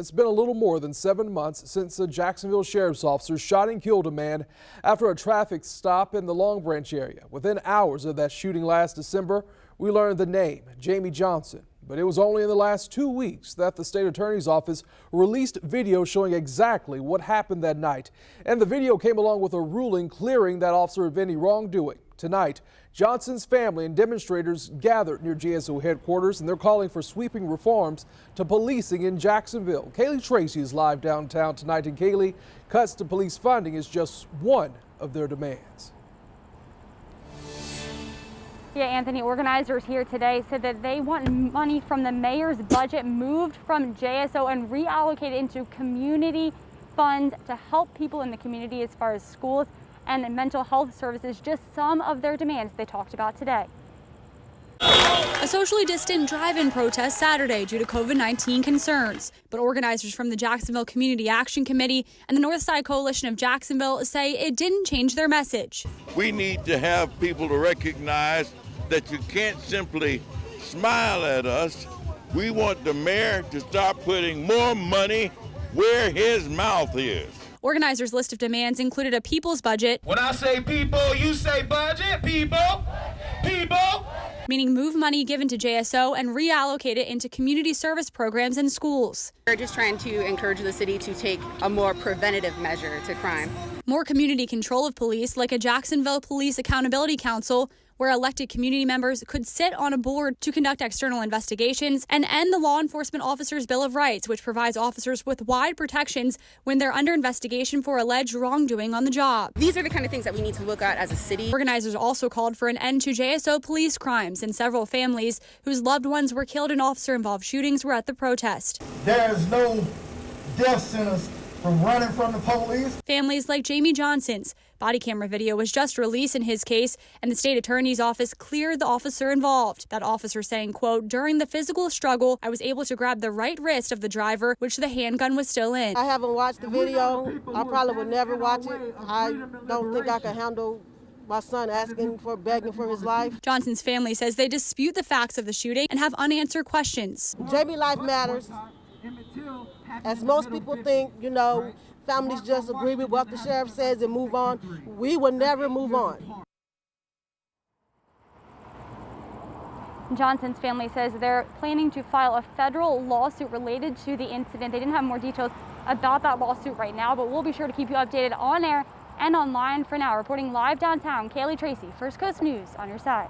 It's been a little more than 7 months since a Jacksonville sheriff's officer shot and killed a man after a traffic stop in the Long Branch area. Within hours of that shooting last December, we learned the name, Jamee Johnson. But it was only in the last 2 weeks that the state attorney's office released video showing exactly what happened that night. And the video came along with a ruling clearing that officer of any wrongdoing. Tonight, Johnson's family and demonstrators gathered near GSO headquarters, and they're calling for sweeping reforms to policing in Jacksonville. Kaylee Tracy is live downtown tonight, and Kaylee, cuts to police funding is just one of their demands. Yeah, Anthony, organizers here today said that they want money from the mayor's budget moved from JSO and reallocated into community funds to help people in the community as far as schools and mental health services, just some of their demands they talked about today. A socially distant drive-in protest Saturday due to COVID-19 concerns. But organizers from the Jacksonville Community Action Committee and the Northside Coalition of Jacksonville say it didn't change their message. We need to have people to recognize that you can't simply smile at us. We want the mayor to start putting more money where his mouth is. Organizers' list of demands included a people's budget. When I say people, you say budget. People. Meaning move money given to JSO and reallocate it into community service programs and schools. We're just trying to encourage the city to take a more preventative measure to crime. More community control of police, like a Jacksonville Police Accountability Council, where elected community members could sit on a board to conduct external investigations, and end the Law Enforcement Officers' Bill of Rights, which provides officers with wide protections when they're under investigation for alleged wrongdoing on the job. These are the kind of things that we need to look at as a city. Organizers also called for an end to JSO police crimes, and several families whose loved ones were killed in officer-involved shootings were at the protest. There is no death sentence from running from the police. Families like Jamee Johnson's. Body camera video was just released in his case, and the state attorney's office cleared the officer involved. That officer saying, quote, "During the physical struggle, I was able to grab the right wrist of the driver, which the handgun was still in." I haven't watched the video. I probably would never watch it. I don't think I can handle my son begging for his life. Johnson's family says they dispute the facts of the shooting and have unanswered questions. Jamie life matters. As most people think, families just agree with what the sheriff says and move on. We will never move on. Johnson's family says they're planning to file a federal lawsuit related to the incident. They didn't have more details about that lawsuit right now, but we'll be sure to keep you updated on air and online. For now, reporting live downtown, Kaylee Tracy, First Coast News, on your side.